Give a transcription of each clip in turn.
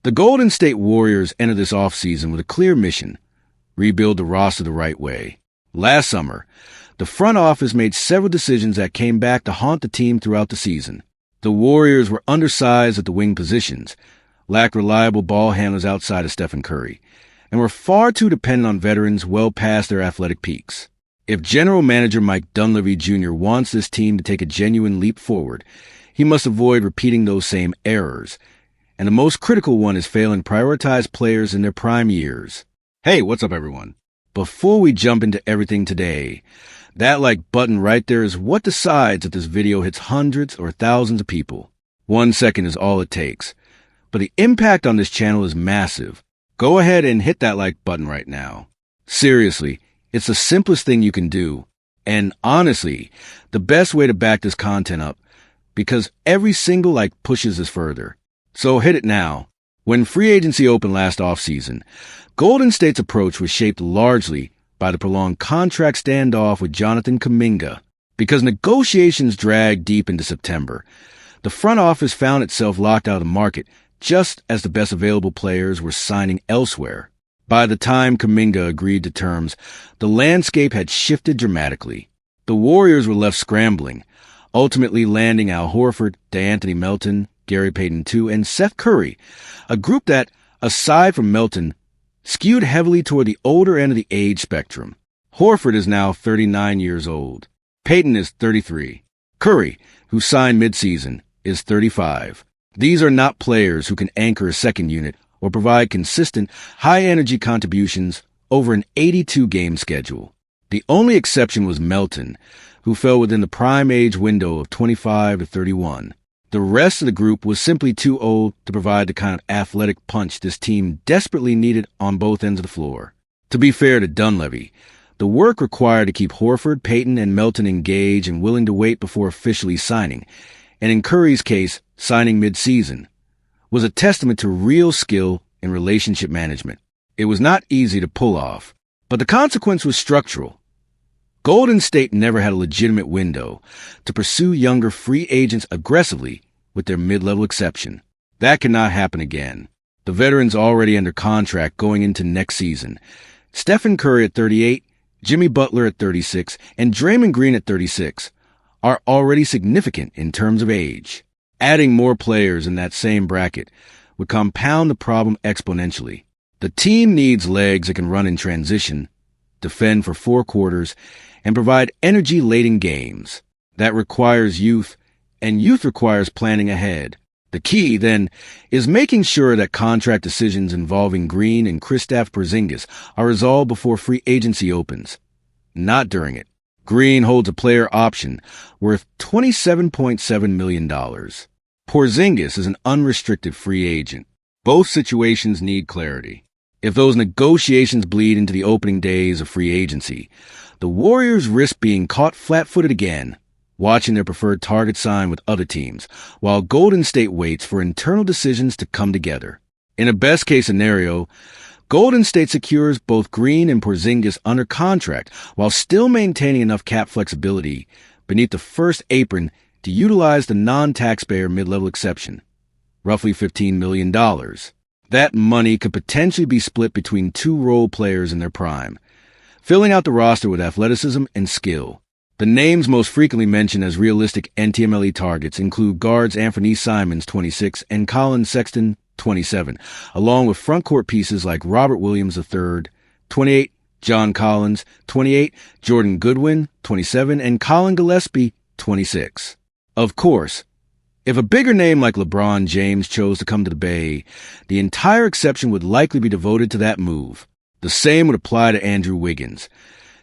The Golden State Warriors entered this offseason with a clear mission: rebuild the roster the right way. Last summer, the front office made several decisions that came back to haunt the team throughout the season. The Warriors were undersized at the wing positions, lacked reliable ball handlers outside of Stephen Curry, and were far too dependent on veterans well past their athletic peaks. If General Manager Mike Dunleavy Jr. wants this team to take a genuine leap forward, he must avoid repeating those same errors. And the most critical one is failing to prioritize players in their prime years. Hey, what's up, everyone? Before we jump into everything today, that like button right there is what decides if this video hits hundreds or thousands of people. 1 second is all it takes. But the impact on this channel is massive. Go ahead and hit that like button right now. Seriously, it's the simplest thing you can do. And honestly, the best way to back this content up, because every single like pushes us further. So hit it now. When free agency opened last offseason, Golden State's approach was shaped largely by the prolonged contract standoff with Jonathan Kuminga. Because negotiations dragged deep into September, the front office found itself locked out of the market just as the best available players were signing elsewhere. By the time Kuminga agreed to terms, the landscape had shifted dramatically. The Warriors were left scrambling, ultimately landing Al Horford, DeAnthony Melton, Gary Payton II, and Seth Curry, a group that, aside from Melton, skewed heavily toward the older end of the age spectrum. Horford is now 39 years old. Payton is 33. Curry, who signed midseason, is 35. These are not players who can anchor a second unit or provide consistent, high-energy contributions over an 82-game schedule. The only exception was Melton, who fell within the prime age window of 25 to 31. The rest of the group was simply too old to provide the kind of athletic punch this team desperately needed on both ends of the floor. To be fair to Dunleavy, the work required to keep Horford, Payton, and Melton engaged and willing to wait before officially signing, and in Curry's case, signing mid-season, was a testament to real skill in relationship management. It was not easy to pull off, but the consequence was structural. Golden State never had a legitimate window to pursue younger free agents aggressively, with their mid-level exception. That cannot happen again. The veterans already under contract going into next season, Stephen Curry at 38, Jimmy Butler at 36, and Draymond Green at 36, are already significant in terms of age. Adding more players in that same bracket would compound the problem exponentially. The team needs legs that can run in transition, defend for 4 quarters, and provide energy-laden games. That requires youth, and youth requires planning ahead. The key, then, is making sure that contract decisions involving Green and Kristaps Porzingis are resolved before free agency opens, not during it. Green holds a player option worth $27.7 million. Porzingis is an unrestricted free agent. Both situations need clarity. If those negotiations bleed into the opening days of free agency, the Warriors risk being caught flat-footed again, watching their preferred target sign with other teams, while Golden State waits for internal decisions to come together. In a best-case scenario, Golden State secures both Green and Porzingis under contract while still maintaining enough cap flexibility beneath the first apron to utilize the non-taxpayer mid-level exception, roughly $15 million. That money could potentially be split between 2 role players in their prime, filling out the roster with athleticism and skill. The names most frequently mentioned as realistic NTMLE targets include guards Anthony Simons, 26, and Colin Sexton, 27, along with frontcourt pieces like Robert Williams III, 28, John Collins, 28, Jordan Goodwin, 27, and Colin Gillespie, 26. Of course, if a bigger name like LeBron James chose to come to the Bay, the entire exception would likely be devoted to that move. The same would apply to Andrew Wiggins,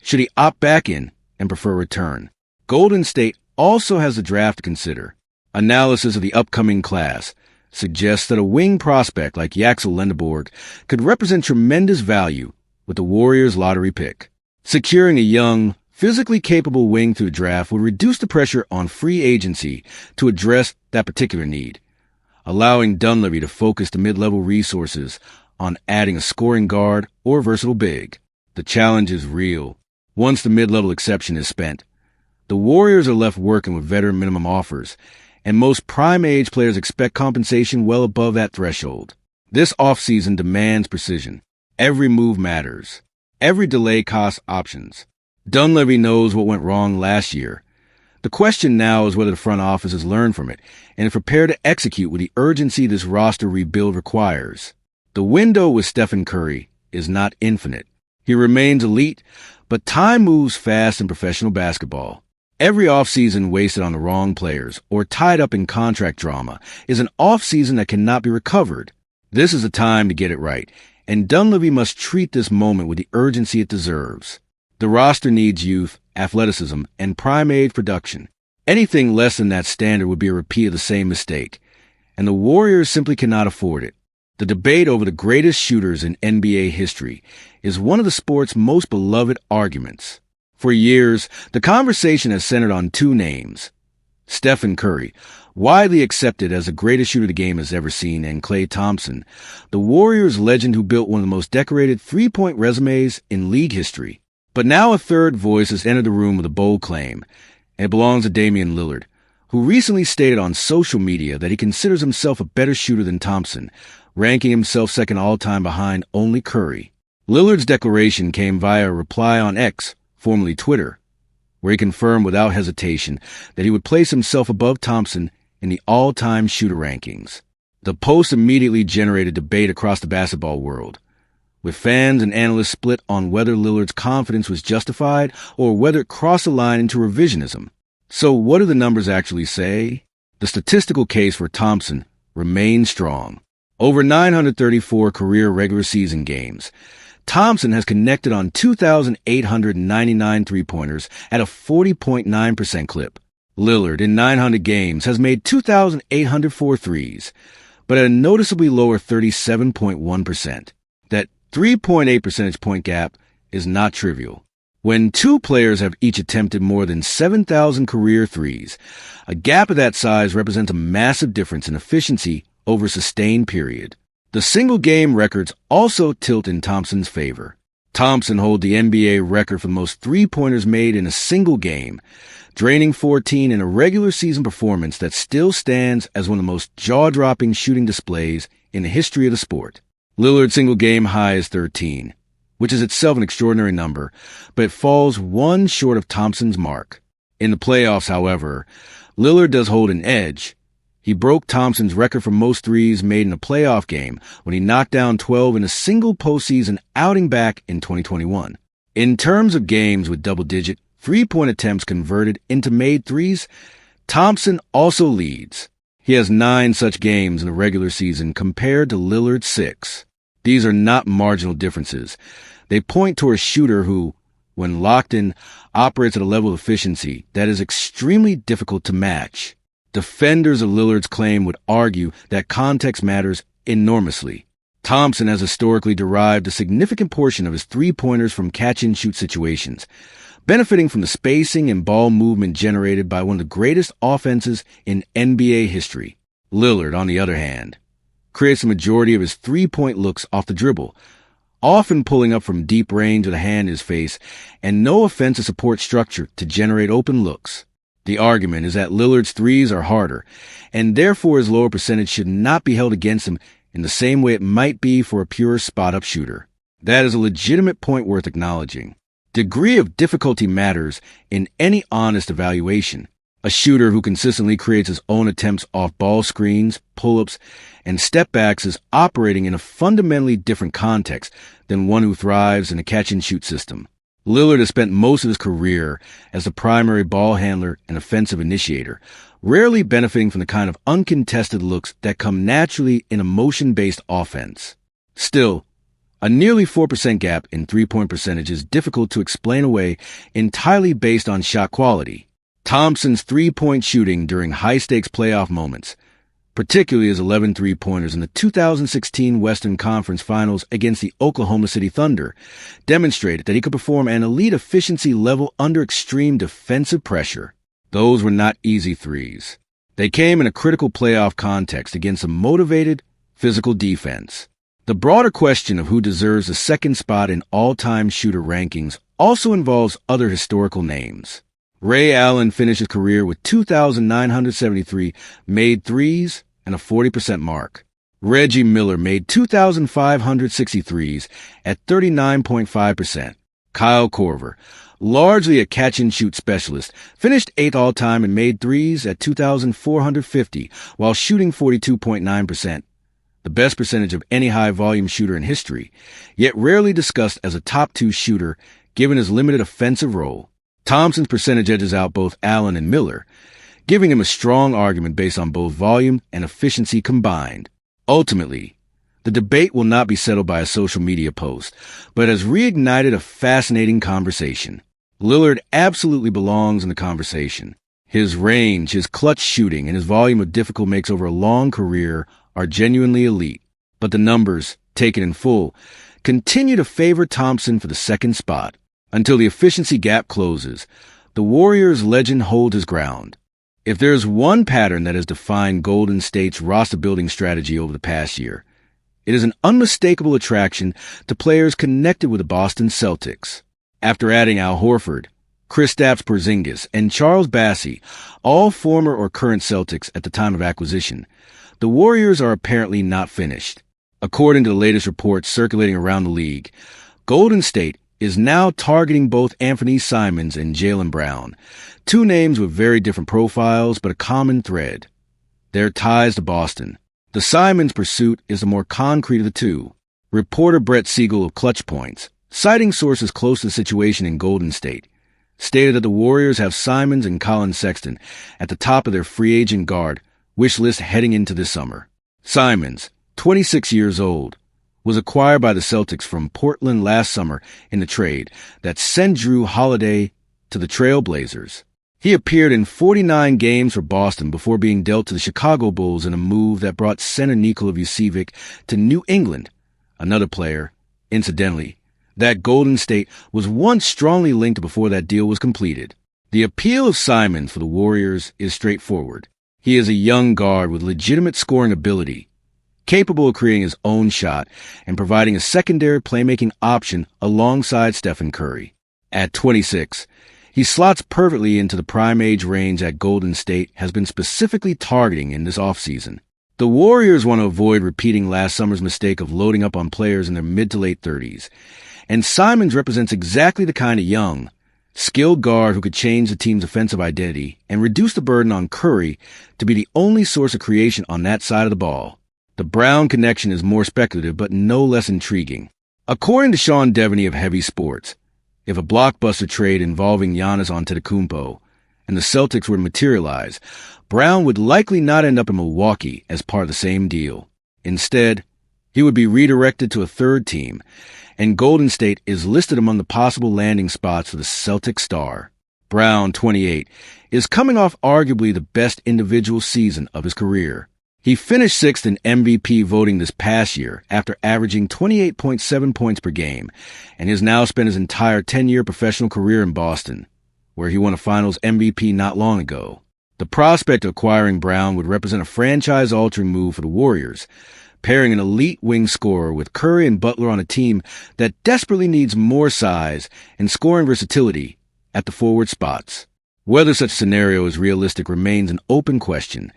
should he opt back in and prefer return. Golden State also has the draft to consider. Analysis of the upcoming class suggests that a wing prospect like Yaxel Lendeborg could represent tremendous value with the Warriors' lottery pick. Securing a young, physically capable wing through the draft would reduce the pressure on free agency to address that particular need, allowing Dunleavy to focus the mid-level resources on adding a scoring guard or versatile big. The challenge is real. Once the mid-level exception is spent, the Warriors are left working with veteran minimum offers, and most prime age players expect compensation well above that threshold. This offseason demands precision. Every move matters. Every delay costs options. Dunleavy knows what went wrong last year. The question now is whether the front office has learned from it and is prepared to execute with the urgency this roster rebuild requires. The window with Stephen Curry is not infinite. He remains elite, but time moves fast in professional basketball. Every offseason wasted on the wrong players or tied up in contract drama is an offseason that cannot be recovered. This is a time to get it right, and Dunleavy must treat this moment with the urgency it deserves. The roster needs youth, athleticism, and prime-age production. Anything less than that standard would be a repeat of the same mistake, and the Warriors simply cannot afford it. The debate over the greatest shooters in NBA history is one of the sport's most beloved arguments. For years, the conversation has centered on two names: Stephen Curry, widely accepted as the greatest shooter the game has ever seen, and Klay Thompson, the Warriors legend who built one of the most decorated three-point resumes in league history. But now a third voice has entered the room with a bold claim, and it belongs to Damian Lillard, who recently stated on social media that he considers himself a better shooter than Thompson, ranking himself second all-time behind only Curry. Lillard's declaration came via a reply on X, formerly Twitter, where he confirmed without hesitation that he would place himself above Thompson in the all-time shooter rankings. The post immediately generated debate across the basketball world, with fans and analysts split on whether Lillard's confidence was justified or whether it crossed the line into revisionism. So what do the numbers actually say? The statistical case for Thompson remains strong. Over 934 career regular season games, Thompson has connected on 2,899 three-pointers at a 40.9% clip. Lillard, in 900 games, has made 2,804 threes, but at a noticeably lower 37.1%. That 3.8 percentage point gap is not trivial. When two players have each attempted more than 7,000 career threes, a gap of that size represents a massive difference in efficiency over a sustained period. The single-game records also tilt in Thompson's favor. Thompson holds the NBA record for the most three-pointers made in a single game, draining 14 in a regular season performance that still stands as one of the most jaw-dropping shooting displays in the history of the sport. Lillard's single-game high is 13, which is itself an extraordinary number, but it falls one short of Thompson's mark. In the playoffs, however, Lillard does hold an edge. He broke Thompson's record for most threes made in a playoff game when he knocked down 12 in a single postseason outing back in 2021. In terms of games with double-digit three-point attempts converted into made threes, Thompson also leads. He has 9 such games in the regular season compared to Lillard's 6. These are not marginal differences. They point to a shooter who, when locked in, operates at a level of efficiency that is extremely difficult to match. Defenders of Lillard's claim would argue that context matters enormously. Thompson has historically derived a significant portion of his three-pointers from catch-and-shoot situations, benefiting from the spacing and ball movement generated by one of the greatest offenses in NBA history. Lillard, on the other hand, creates the majority of his three-point looks off the dribble, often pulling up from deep range with a hand in his face and no offensive support structure to generate open looks. The argument is that Lillard's threes are harder, and therefore his lower percentage should not be held against him in the same way it might be for a pure spot-up shooter. That is a legitimate point worth acknowledging. Degree of difficulty matters in any honest evaluation. A shooter who consistently creates his own attempts off ball screens, pull-ups, and step-backs is operating in a fundamentally different context than one who thrives in a catch-and-shoot system. Lillard has spent most of his career as the primary ball handler and offensive initiator, rarely benefiting from the kind of uncontested looks that come naturally in a motion-based offense. Still, a nearly 4% gap in three-point percentage is difficult to explain away entirely based on shot quality. Thompson's three-point shooting during high-stakes playoff moments, particularly his 11 three-pointers in the 2016 Western Conference Finals against the Oklahoma City Thunder, demonstrated that he could perform an elite efficiency level under extreme defensive pressure. Those were not easy threes. They came in a critical playoff context against a motivated, physical defense. The broader question of who deserves the second spot in all-time shooter rankings also involves other historical names. Ray Allen finished his career with 2,973 made threes and a 40% mark. Reggie Miller made 2,563s at 39.5%. Kyle Korver, largely a catch-and-shoot specialist, finished 8th all-time and made threes at 2,450 while shooting 42.9%. The best percentage of any high-volume shooter in history, yet rarely discussed as a top-2 shooter given his limited offensive role. Thompson's percentage edges out both Allen and Miller, giving him a strong argument based on both volume and efficiency combined. Ultimately, the debate will not be settled by a social media post, but has reignited a fascinating conversation. Lillard absolutely belongs in the conversation. His range, his clutch shooting, and his volume of difficult makes over a long career are genuinely elite. But the numbers, taken in full, continue to favor Thompson for the second spot. Until the efficiency gap closes, the Warriors' legend holds his ground. If there's one pattern that has defined Golden State's roster-building strategy over the past year, it is an unmistakable attraction to players connected with the Boston Celtics. After adding Al Horford, Kristaps Porzingis, and Charles Bassey, all former or current Celtics at the time of acquisition, the Warriors are apparently not finished. According to the latest reports circulating around the league, Golden State is now targeting both Anthony Simons and Jaylen Brown, two names with very different profiles but a common thread: their ties to Boston. The Simons pursuit is the more concrete of the two. Reporter Brett Siegel of Clutch Points, citing sources close to the situation in Golden State, stated that the Warriors have Simons and Colin Sexton at the top of their free agent guard wish list heading into this summer. Simons, 26 years old, was acquired by the Celtics from Portland last summer in the trade that sent Jrue Holiday to the Trail Blazers. He appeared in 49 games for Boston before being dealt to the Chicago Bulls in a move that brought center Nikola Vucevic to New England, another player, incidentally, that Golden State was once strongly linked before that deal was completed. The appeal of Simons for the Warriors is straightforward. He is a young guard with legitimate scoring ability, capable of creating his own shot and providing a secondary playmaking option alongside Stephen Curry. At 26, he slots perfectly into the prime age range that Golden State has been specifically targeting in this offseason. The Warriors want to avoid repeating last summer's mistake of loading up on players in their mid to late 30s, and Simons represents exactly the kind of young, skilled guard who could change the team's offensive identity and reduce the burden on Curry to be the only source of creation on that side of the ball. The Brown connection is more speculative but no less intriguing. According to Sean Devaney of Heavy Sports, if a blockbuster trade involving Giannis Antetokounmpo and the Celtics were to materialize, Brown would likely not end up in Milwaukee as part of the same deal. Instead, he would be redirected to a third team, and Golden State is listed among the possible landing spots for the Celtic star. Brown, 28, is coming off arguably the best individual season of his career. He finished sixth in MVP voting this past year after averaging 28.7 points per game, and has now spent his entire 10-year professional career in Boston, where he won a Finals MVP not long ago. The prospect of acquiring Brown would represent a franchise-altering move for the Warriors, pairing an elite wing scorer with Curry and Butler on a team that desperately needs more size and scoring versatility at the forward spots. Whether such a scenario is realistic remains an open question.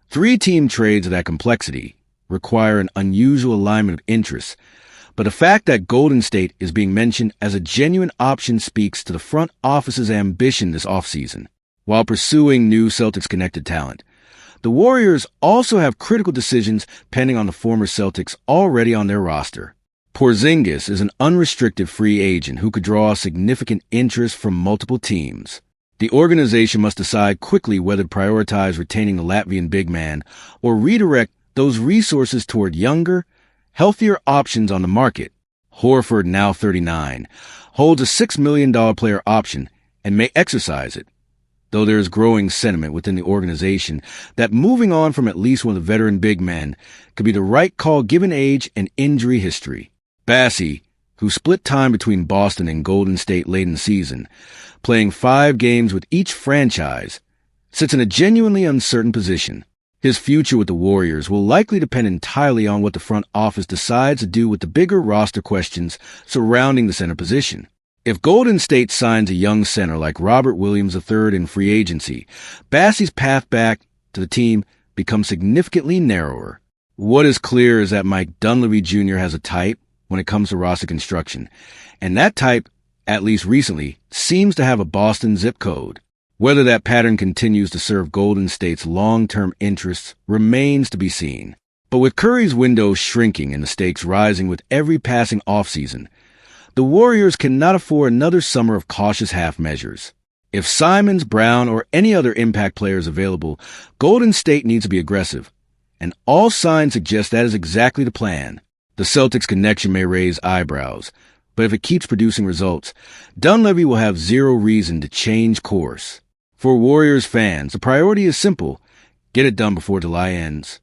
Three-team trades of that complexity require an unusual alignment of interests, but the fact that Golden State is being mentioned as a genuine option speaks to the front office's ambition this offseason. While pursuing new Celtics-connected talent, the Warriors also have critical decisions pending on the former Celtics already on their roster. Porzingis is an unrestricted free agent who could draw significant interest from multiple teams. The organization must decide quickly whether to prioritize retaining the Latvian big man or redirect those resources toward younger, healthier options on the market. Horford, now 39, holds a $6 million player option and may exercise it, though there is growing sentiment within the organization that moving on from at least one of the veteran big men could be the right call given age and injury history. Bassey, who split time between Boston and Golden State late in the season, playing 5 games with each franchise, sits in a genuinely uncertain position. His future with the Warriors will likely depend entirely on what the front office decides to do with the bigger roster questions surrounding the center position. If Golden State signs a young center like Robert Williams III in free agency, Bassey's path back to the team becomes significantly narrower. What is clear is that Mike Dunleavy Jr. has a type when it comes to roster construction, and that type, at least recently, seems to have a Boston zip code. Whether that pattern continues to serve Golden State's long-term interests remains to be seen. But with Curry's window shrinking and the stakes rising with every passing offseason, the Warriors cannot afford another summer of cautious half measures. If Simons, Brown, or any other impact player is available, Golden State needs to be aggressive. And all signs suggest that is exactly the plan. The Celtics connection may raise eyebrows, but if it keeps producing results, Dunleavy will have zero reason to change course. For Warriors fans, the priority is simple: get it done before July ends.